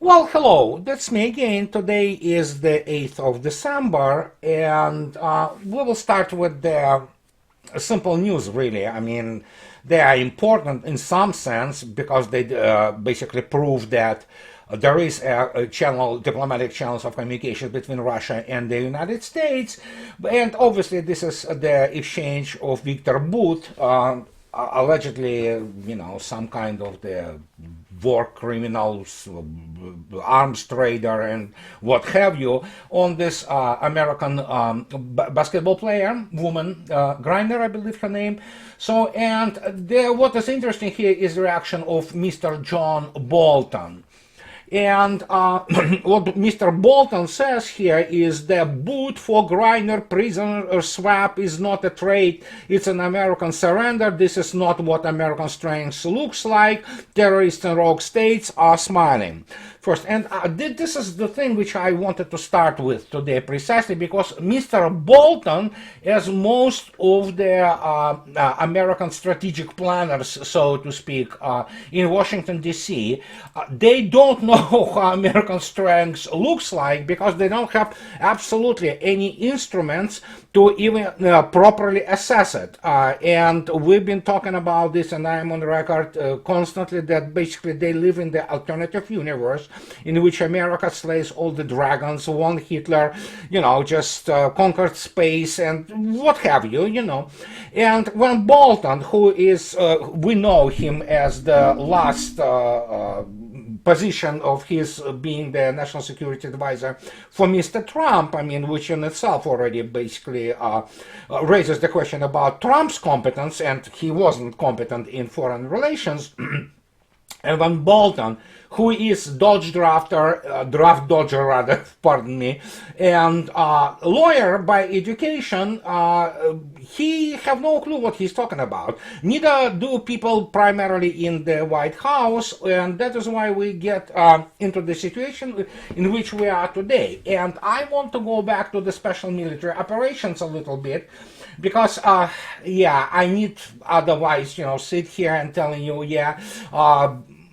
Well, hello, that's me again. Today is the 8th of December, and we will start with the simple news, really. I mean, they are important in some sense because they basically prove that there is a channel, diplomatic channels of communication between Russia and the United States, and obviously this is the exchange of Victor Boot, allegedly, some kind of the war criminals, arms trader, and what have you, on this American basketball player, woman, Griner, I believe her name. So, and what is interesting here is the reaction of Mr. John Bolton. And what Mr. Bolton says here is the boot for Griner prisoner swap is not a trade, it's an American surrender. This is not what American strength looks like. Terrorists and rogue states are smiling. First, and this is the thing which I wanted to start with today, precisely because Mr. Bolton, as most of the American strategic planners, so to speak, in Washington, D.C., they don't know how American strength looks like because they don't have absolutely any instruments to even properly assess it. And we've been talking about this, and I'm on record constantly that basically they live in the alternative universe in which America slays all the dragons, won Hitler, just conquered space and what have you, And when Bolton, who is, we know him as the last position of his being the national security advisor for Mr. Trump, which in itself already basically raises the question about Trump's competence, and he wasn't competent in foreign relations. And when Bolton, who is draft dodger rather, pardon me, and lawyer by education, he have no clue what he's talking about. Neither do people primarily in the White House, and that is why we get into the situation in which we are today. And I want to go back to the special military operations a little bit, because I need otherwise sit here and telling you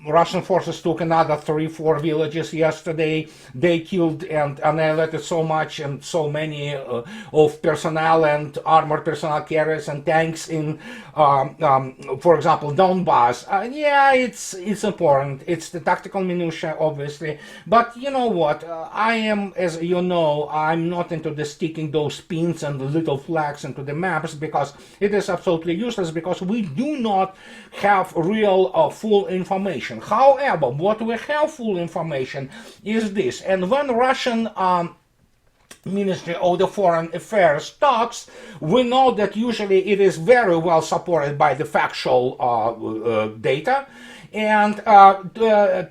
Russian forces took another 3-4 villages yesterday. They killed and annihilated so much and so many of personnel and armored personnel carriers and tanks in, for example, Donbass. It's important. It's the tactical minutia, obviously. But you know what? I am, as you know, I'm not into the sticking those pins and little flags into the maps because it is absolutely useless because we do not have real full information. However, what we have full information is this, and when Russian Ministry of the Foreign Affairs talks, we know that usually it is very well supported by the factual data, and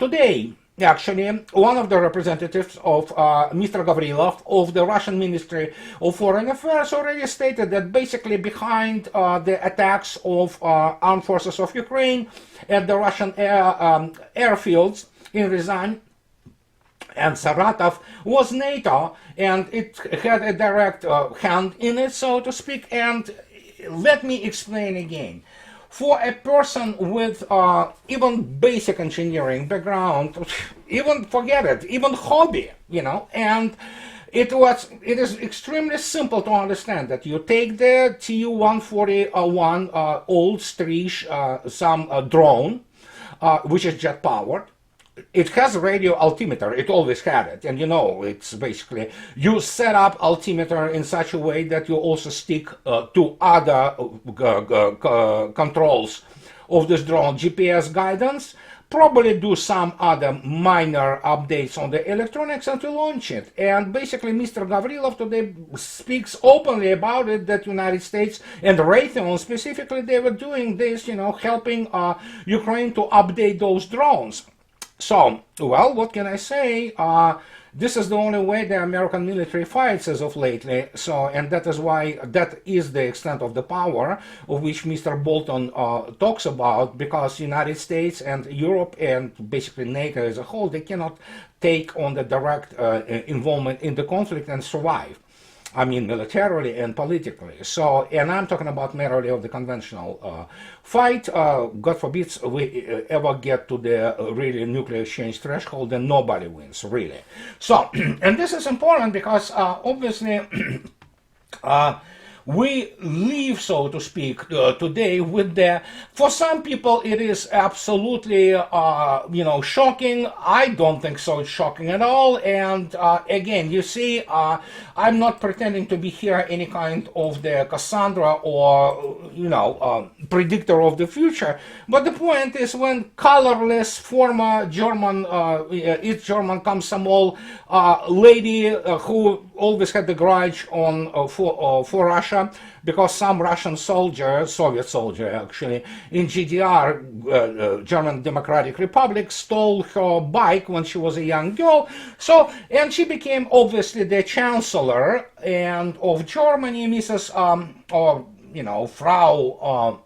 today, actually, one of the representatives of Mr. Gavrilov of the Russian Ministry of Foreign Affairs already stated that basically behind the attacks of armed forces of Ukraine at the Russian airfields in Ryazan and Saratov was NATO, and it had a direct hand in it, so to speak. And let me explain again. For a person with even basic engineering background, even forget it, even hobby, and it is extremely simple to understand that you take the Tu-141 old Strish, some drone, which is jet powered. It has a radio altimeter, it always had it, and it's basically, you set up altimeter in such a way that you also stick to other controls of this drone, GPS guidance, probably do some other minor updates on the electronics and to launch it. And basically Mr. Gavrilov today speaks openly about it, that United States and Raytheon specifically, they were doing this, helping Ukraine to update those drones. So, well, what can I say? This is the only way the American military fights as of lately. So, and that is why, that is the extent of the power of which Mr. Bolton talks about, because United States and Europe and basically NATO as a whole, they cannot take on the direct involvement in the conflict and survive. I mean, militarily and politically. So, and I'm talking about merely of the conventional fight. God forbid we ever get to the really nuclear exchange threshold, and nobody wins, really. So, and this is important because obviously we live, so to speak, today with the, for some people it is absolutely, shocking. I don't think so, it's shocking at all. And again, you see, I'm not pretending to be here any kind of the Cassandra or, predictor of the future. But the point is, when colorless former German, East German Komsomol lady who always had the grudge on for Russia, because some Russian soldier, Soviet soldier actually, in GDR, German Democratic Republic, stole her bike when she was a young girl. So, and she became obviously the chancellor and of Germany, Mrs. Frau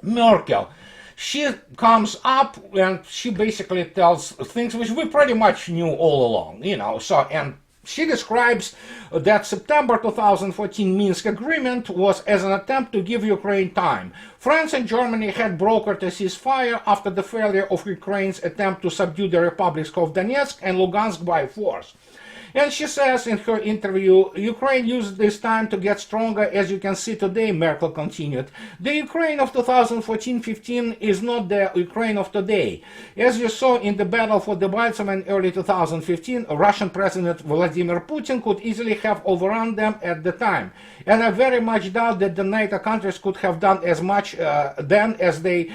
Merkel. She comes up and she basically tells things which we pretty much knew all along, so, and she describes that September 2014 Minsk agreement was as an attempt to give Ukraine time. France and Germany had brokered a ceasefire after the failure of Ukraine's attempt to subdue the republics of Donetsk and Lugansk by force. And she says in her interview, Ukraine used this time to get stronger, as you can see today, Merkel continued. The Ukraine of 2014-15 is not the Ukraine of today. As you saw in the battle for Debaltseve in early 2015, Russian President Vladimir Putin could easily have overrun them at the time. And I very much doubt that the NATO countries could have done as much then as they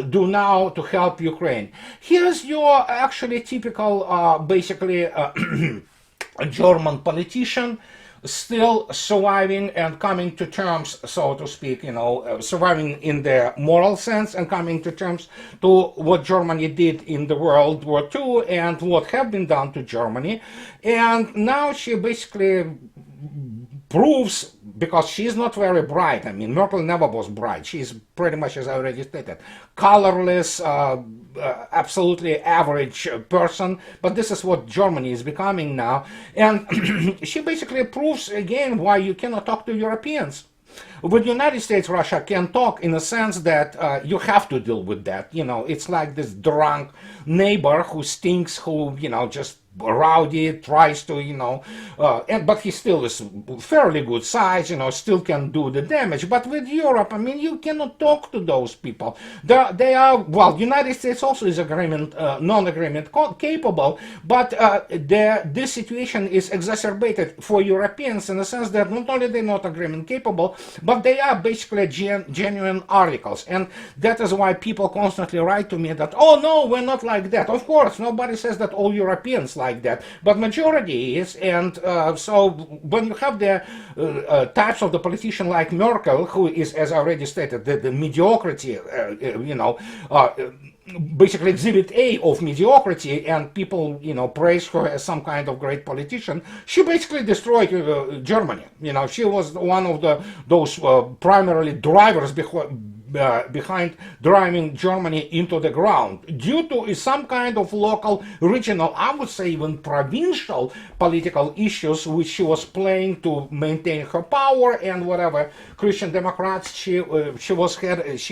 do now to help Ukraine. Here's your actually typical, basically, a German politician still surviving and coming to terms, so to speak, surviving in the moral sense and coming to terms to what Germany did in the World War II and what have been done to Germany. And now she basically proves, because she's not very bright. I mean, Merkel never was bright. She's pretty much, as I already stated, colorless, absolutely average person. But this is what Germany is becoming now. And she basically proves again why you cannot talk to Europeans. With the United States, Russia can talk in a sense that you have to deal with that. It's like this drunk neighbor who stinks, who, just rowdy, tries to, but he still is fairly good size, still can do the damage. But with Europe, I mean, you cannot talk to those people. They are, well, United States also is non-agreement capable, but this situation is exacerbated for Europeans in the sense that not only they're not agreement capable, but they are basically genuine articles. And that is why people constantly write to me that, oh no, we're not like that. Of course, nobody says that all Europeans like that, but majority is. And so when you have the types of the politician like Merkel, who is, as I already stated, the mediocrity, basically exhibit A of mediocrity, and people, praise her as some kind of great politician, she basically destroyed Germany. She was one of those primarily drivers behind driving Germany into the ground due to some kind of local, regional, I would say even provincial political issues which she was playing to maintain her power, and whatever Christian Democrats she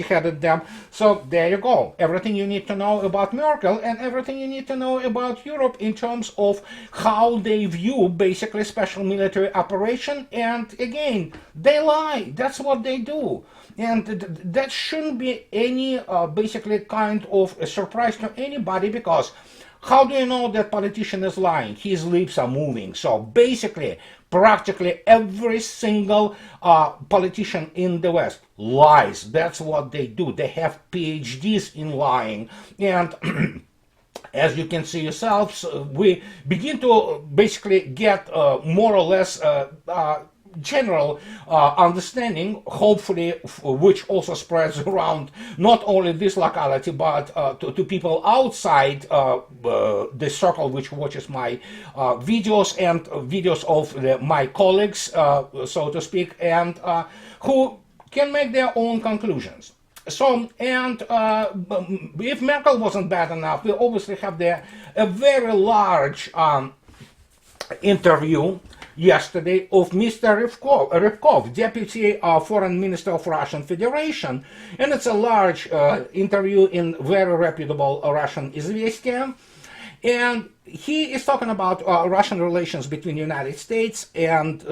headed them. So there you go. Everything you need to know about Merkel and everything you need to know about Europe in terms of how they view basically special military operation. And again, they lie. That's what they do. And that shouldn't be any basically kind of a surprise to anybody, because how do you know that politician is lying? His lips are moving. So basically, practically every single politician in the West lies. That's what they do. They have PhDs in lying. And as you can see yourselves, we begin to basically get more or less general understanding, hopefully, which also spreads around not only this locality, but to people outside the circle which watches my videos and videos of my colleagues, so to speak, and who can make their own conclusions. So, and if Merkel wasn't bad enough, we obviously have a very large interview yesterday of Mr. Rybkov, Deputy Foreign Minister of Russian Federation. And it's a large interview in very reputable Russian Izvestia. And he is talking about Russian relations between the United States and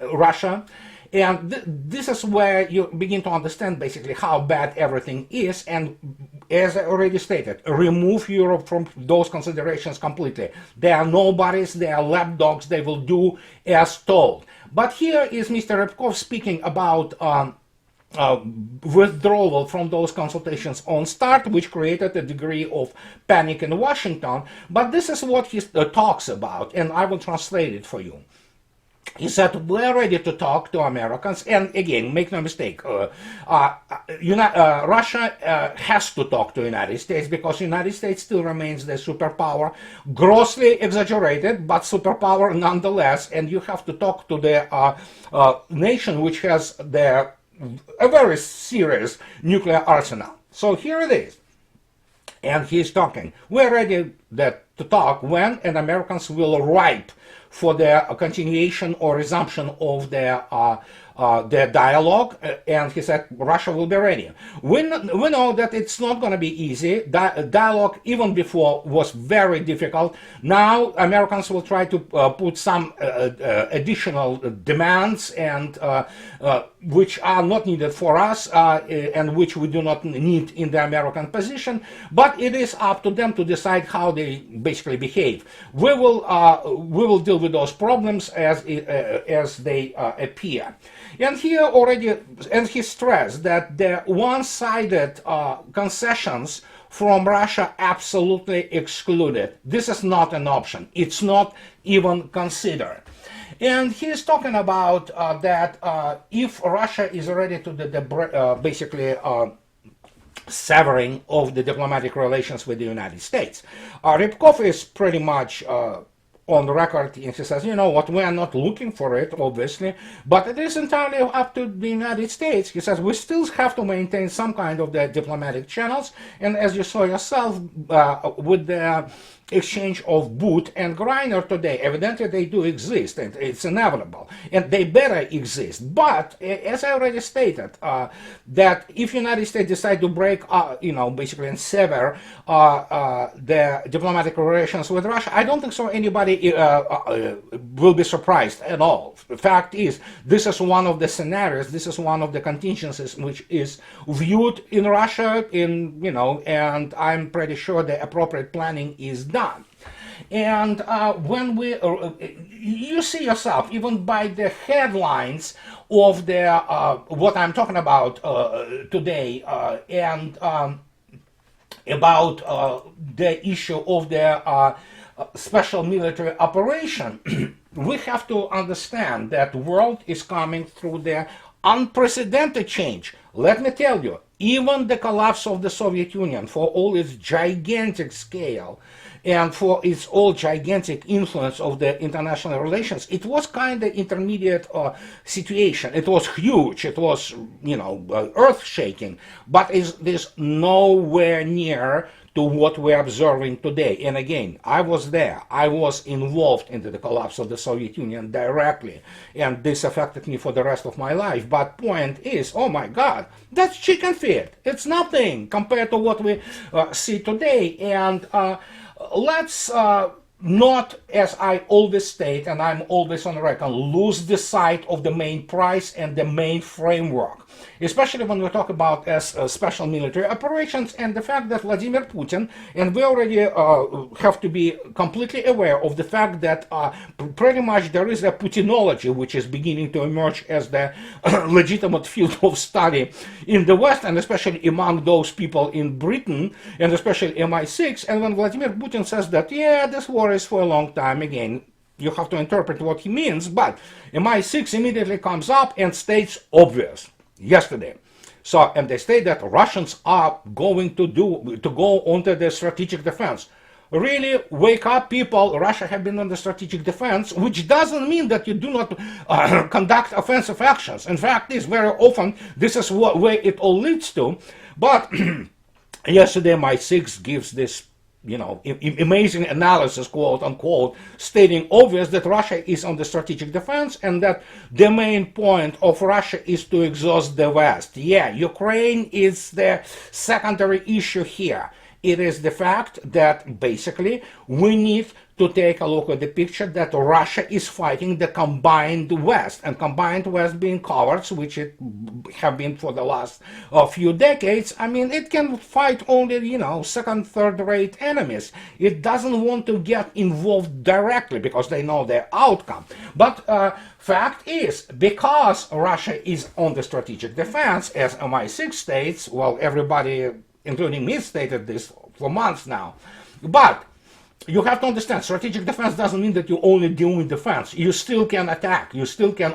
Russia. And this is where you begin to understand basically how bad everything is. And as I already stated, remove Europe from those considerations completely. They are nobodies, they are lapdogs, they will do as told. But here is Mr. Rybkov speaking about withdrawal from those consultations on START, which created a degree of panic in Washington. But this is what he talks about, and I will translate it for you. He said, we're ready to talk to Americans, and again, make no mistake, Russia has to talk to the United States because the United States still remains the superpower, grossly exaggerated, but superpower nonetheless, and you have to talk to the nation which has a very serious nuclear arsenal. So here it is. And he's talking. We're ready to talk when and Americans will ripe for the continuation or resumption of their dialogue, and he said Russia will be ready. We know that it's not going to be easy. Dialogue, even before, was very difficult. Now Americans will try to put some additional demands, and which are not needed for us, and which we do not need in the American position. But it is up to them to decide how they basically behave. We will deal with those problems as they appear. And here already, and he stressed that the one-sided concessions from Russia absolutely excluded. This is not an option. It's not even considered. And he's talking about that if Russia is ready to basically severing of the diplomatic relations with the United States, Rybkov is pretty much on the record, and he says, you know what, we are not looking for it, obviously, but it is entirely up to the United States. He says we still have to maintain some kind of the diplomatic channels, and as you saw yourself with the exchange of boot and grinder today, evidently they do exist, and it's inevitable, and they better exist. But as I already stated, that if United States decide to break, basically and sever the diplomatic relations with Russia, I don't think so anybody will be surprised at all. The fact is, this is one of the scenarios, this is one of the contingencies which is viewed in Russia, and I'm pretty sure the appropriate planning is done. And when you see yourself, even by the headlines of what I'm talking about today, and about the issue of the special military operation, we have to understand that the world is coming through the unprecedented change. Let me tell you, even the collapse of the Soviet Union, for all its gigantic scale and for its all gigantic influence of the international relations, it was kind of intermediate situation. It was huge, it was, earth-shaking, but it is nowhere near to what we're observing today. And again, I was there. I was involved in the collapse of the Soviet Union directly, and this affected me for the rest of my life. But point is, oh my God, that's chicken feed. It's nothing compared to what we see today. And let's not, as I always state, and I'm always on record, lose the sight of the main prize and the main framework, especially when we talk about special military operations and the fact that Vladimir Putin, and we already have to be completely aware of the fact that pretty much there is a Putinology which is beginning to emerge as the legitimate field of study in the West, and especially among those people in Britain, and especially MI6. And when Vladimir Putin says that, yeah, this war is for a long time, again, you have to interpret what he means, but MI6 immediately comes up and states obvious yesterday. So, and they state that Russians are going to go onto the strategic defense. Really, wake up, people. Russia have been on the strategic defense, which doesn't mean that you do not conduct offensive actions. In fact, very often this is where it all leads to. But yesterday, MI6 gives this amazing analysis, quote unquote, stating obvious that Russia is on the strategic defense and that the main point of Russia is to exhaust the West. Yeah, Ukraine is the secondary issue here. It is the fact that basically we need to take a look at the picture that Russia is fighting the combined West, and combined West being cowards, which it have been for the last few decades. I mean, it can fight only, second, third-rate enemies. It doesn't want to get involved directly because they know their outcome. But fact is, because Russia is on the strategic defense, as MI6 states, well, everybody, including me, stated this for months now. But you have to understand, strategic defense doesn't mean that you only deal with defense. You still can attack. You still can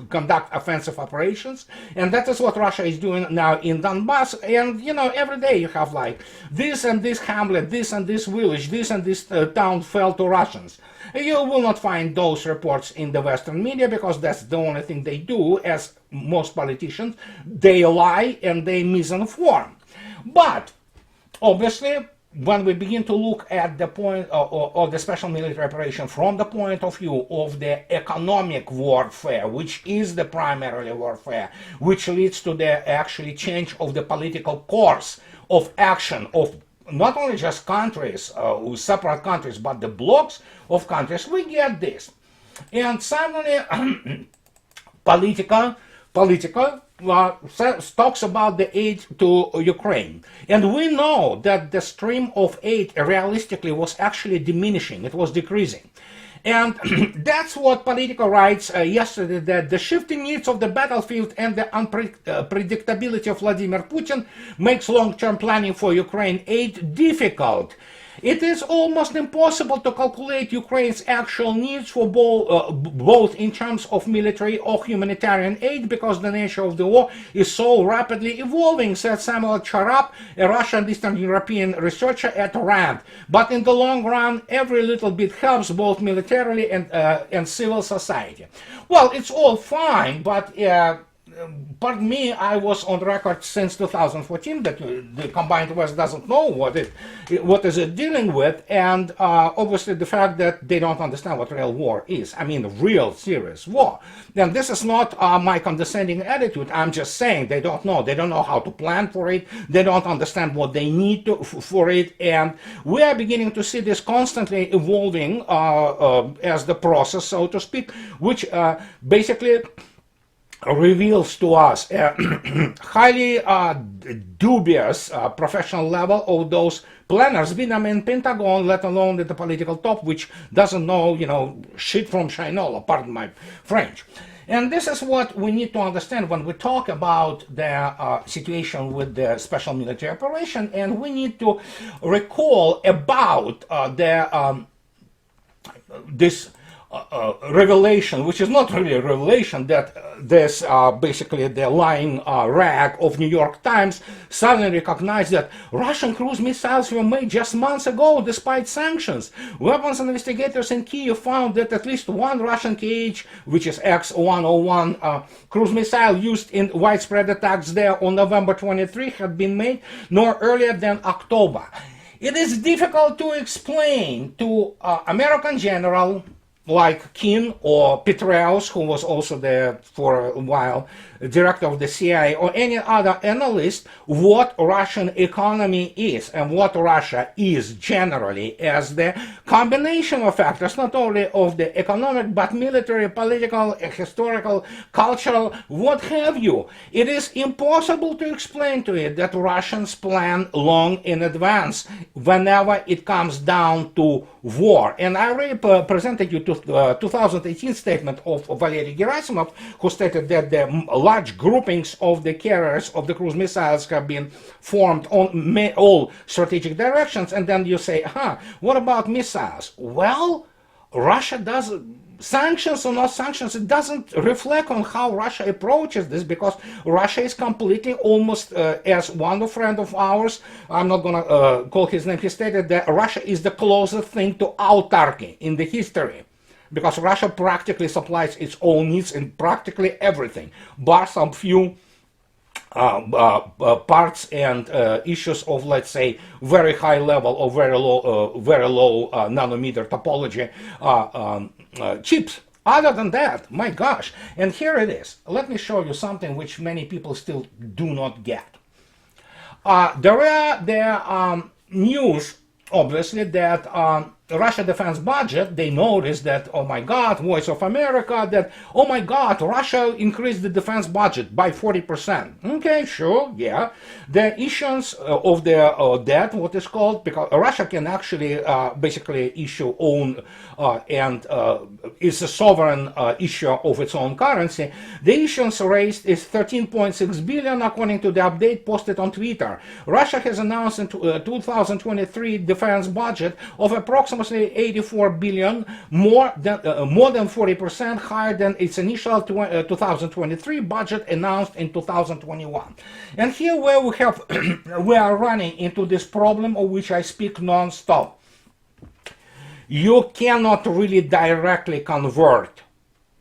conduct offensive operations. And that is what Russia is doing now in Donbass. And, every day you have like this and this hamlet, this and this village, this and this town fell to Russians. You will not find those reports in the Western media because that's the only thing they do, as most politicians. They lie and they misinform. But obviously, when we begin to look at the point of the special military operation from the point of view of the economic warfare, which is the primary warfare, which leads to the actually change of the political course of action of not only just countries, separate countries, but the blocks of countries, we get this. And suddenly, Politica talks about the aid to Ukraine. And we know that the stream of aid realistically was actually diminishing. It was decreasing. And that's what Politico writes yesterday, that the shifting needs of the battlefield and the unpredictability of Vladimir Putin makes long-term planning for Ukraine aid difficult. It is almost impossible to calculate Ukraine's actual needs for both in terms of military or humanitarian aid because the nature of the war is so rapidly evolving, said Samuel Charap, a Russian Eastern European researcher at RAND. But in the long run, every little bit helps both militarily and civil society. Well, it's all fine, but pardon me, I was on record since 2014 that the combined West doesn't know what is it dealing with, and obviously the fact that they don't understand what real war is. I mean, real serious war. And this is not my condescending attitude. I'm just saying they don't know. They don't know how to plan for it. They don't understand what they need for it, and we are beginning to see this constantly evolving as the process, so to speak, which basically reveals to us a highly dubious professional level of those planners, be them in Pentagon, let alone at the political top, which doesn't know, shit from Shinola, pardon my French. And this is what we need to understand when we talk about the situation with the special military operation, and we need to recall about this revelation, which is not really a revelation, that this basically the lying rag of New York Times suddenly recognized that Russian cruise missiles were made just months ago despite sanctions. Weapons investigators in Kyiv found that at least one Russian KH, which is X-101 cruise missile used in widespread attacks there on November 23 had been made no earlier than October. It is difficult to explain to American general like Keane or Petraeus, who was also there for a while, director of the CIA, or any other analyst, what Russian economy is and what Russia is generally as the combination of factors, not only of the economic, but military, political, historical, cultural, what have you. It is impossible to explain to it that Russians plan long in advance whenever it comes down to war. And I already presented you to 2018 statement of Valery Gerasimov, who stated that the large groupings of the carriers of the cruise missiles have been formed on all strategic directions. And then you say, what about missiles? Well, Russia does, sanctions or not sanctions, it doesn't reflect on how Russia approaches this, because Russia is completely almost, as one friend of ours, I'm not going to call his name, he stated that Russia is the closest thing to autarky in the history. Because Russia practically supplies its own needs in practically everything, bar some few parts and issues of, let's say, very high level or very low nanometer topology chips. Other than that, my gosh, and here it is. Let me show you something which many people still do not get. There are news, obviously, that Russia defense budget, they noticed that, oh my God, Voice of America, that, oh my God, Russia increased the defense budget by 40%. Okay, sure, yeah. The issuance of the debt, what is called, because Russia can actually basically issue own and is a sovereign issuer of its own currency. The issuance raised is 13.6 billion according to the update posted on Twitter. Russia has announced in 2023 defense budget of approximately 84 billion, more than 40% higher than its initial 2023 budget announced in 2021. And here where we have we are running into this problem of which I speak non-stop. You cannot really directly convert.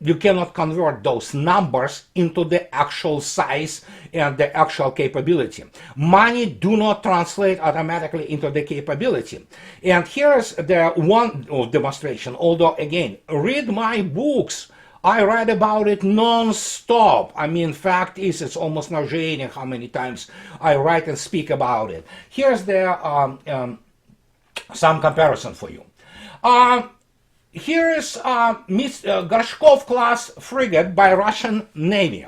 You cannot convert those numbers into the actual size and the actual capability. Money do not translate automatically into the capability. And here's the one demonstration. Although, again, read my books. I write about it non-stop. I mean, fact is, it's almost nauseating how many times I write and speak about it. Here's the some comparison for you. Here is Gorshkov class frigate by Russian Navy.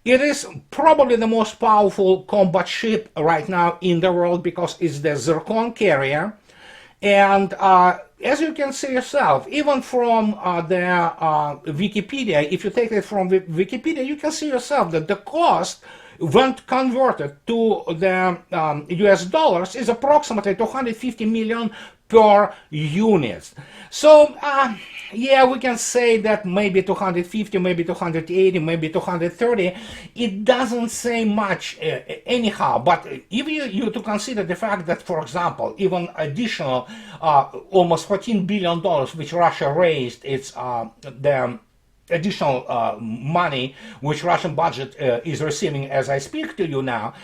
It is probably the most powerful combat ship right now in the world because it's the Zircon carrier. And as you can see yourself, even from the Wikipedia, if you take it from Wikipedia, you can see yourself that the cost when converted to the US dollars is approximately 250 million per unit. So yeah, we can say that maybe 250, maybe 280, maybe 230. It doesn't say much anyhow. But if you to consider the fact that, for example, even additional almost $14 billion which Russia raised, it's the additional money which Russian budget is receiving as I speak to you now.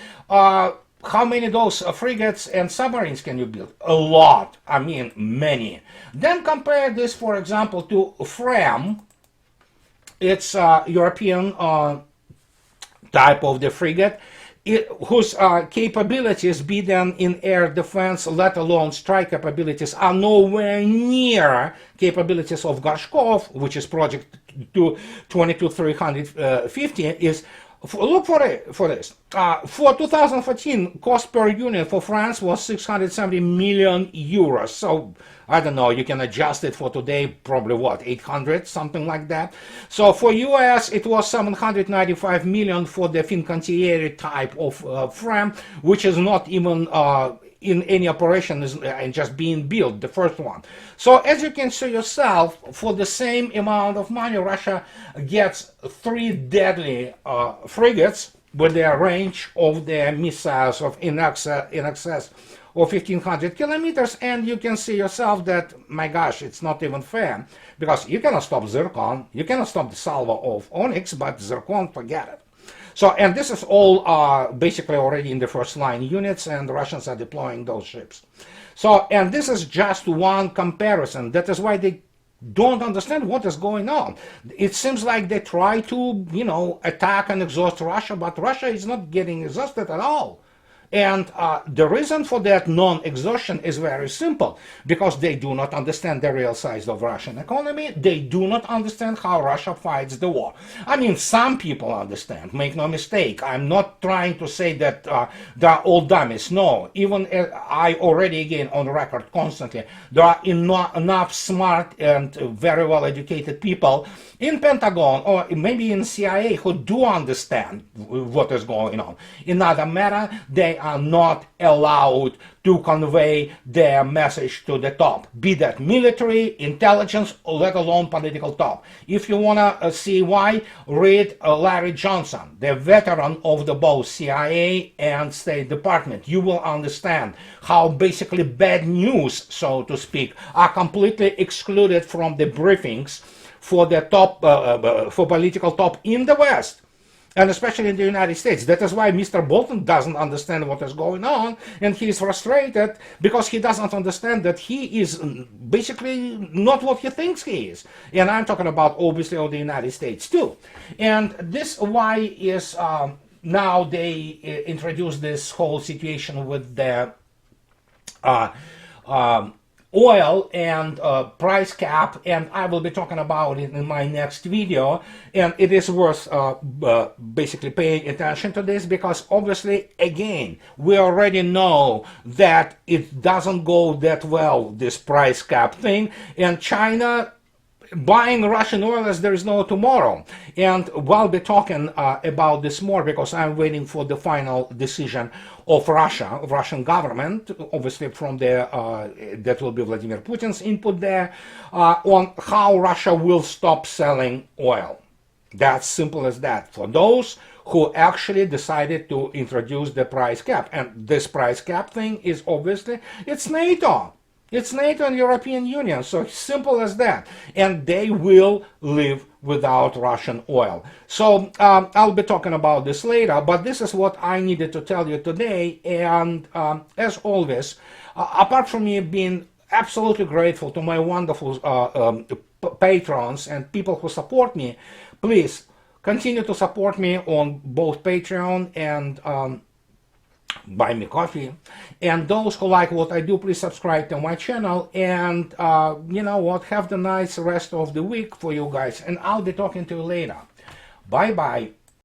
How many of those frigates and submarines can you build? A lot. I mean, many. Then compare this, for example, to FRAM. It's a European type of the frigate, whose capabilities, be them in air defense, let alone strike capabilities, are nowhere near capabilities of Gorshkov, which is project 22350 is. Look for this. For 2014, cost per unit for France was 670 million euros. So, I don't know, you can adjust it for today, probably what, 800, something like that. So, for US, it was 795 million for the Fincantieri type of frame, which is not even in any operation and just being built, the first one. So as you can see yourself, for the same amount of money, Russia gets 3 deadly frigates with their range of their missiles of in excess of 1,500 kilometers, and you can see yourself that, my gosh, it's not even fair, because you cannot stop Zircon, you cannot stop the salvo of Onyx, but Zircon, forget it. So, and this is all basically already in the first line units, and the Russians are deploying those ships. So, and this is just one comparison. That is why they don't understand what is going on. It seems like they try to, attack and exhaust Russia, but Russia is not getting exhausted at all. And the reason for that non-exhaustion is very simple, because they do not understand the real size of Russian economy. They do not understand how Russia fights the war. I mean, some people understand, make no mistake. I'm not trying to say that they're all dummies. No, even I already, again, on record constantly, there are enough smart and very well-educated people in Pentagon or maybe in CIA who do understand what is going on. In other matter, they are not allowed to convey their message to the top, be that military, intelligence, or let alone political top. If you want to see why, read Larry Johnson, the veteran of the both CIA and State Department. You will understand how basically bad news, so to speak, are completely excluded from the briefings for the top, for political top in the West. and especially in the United States. That is why Mr. Bolton doesn't understand what is going on, and he is frustrated because he doesn't understand that he is basically not what he thinks he is. And I'm talking about obviously of the United States too. And this why is now they introduce this whole situation with the oil and price cap, and I will be talking about it in my next video. And it is worth basically paying attention to this, because obviously, again, we already know that it doesn't go that well, this price cap thing, and China buying Russian oil as there is no tomorrow. And we'll be talking about this more, because I'm waiting for the final decision of Russian government, obviously from the that will be Vladimir Putin's input there, on how Russia will stop selling oil. That's simple as that. For those who actually decided to introduce the price cap. And this price cap thing is obviously, it's NATO. It's NATO and European Union, so simple as that. And they will live without Russian oil. So I'll be talking about this later, but this is what I needed to tell you today. And as always, apart from me being absolutely grateful to my wonderful patrons and people who support me, please continue to support me on both Patreon and buy me coffee. And those who like what I do, please subscribe to my channel. And you know what, have the nice rest of the week for you guys, and I'll be talking to you later. Bye bye.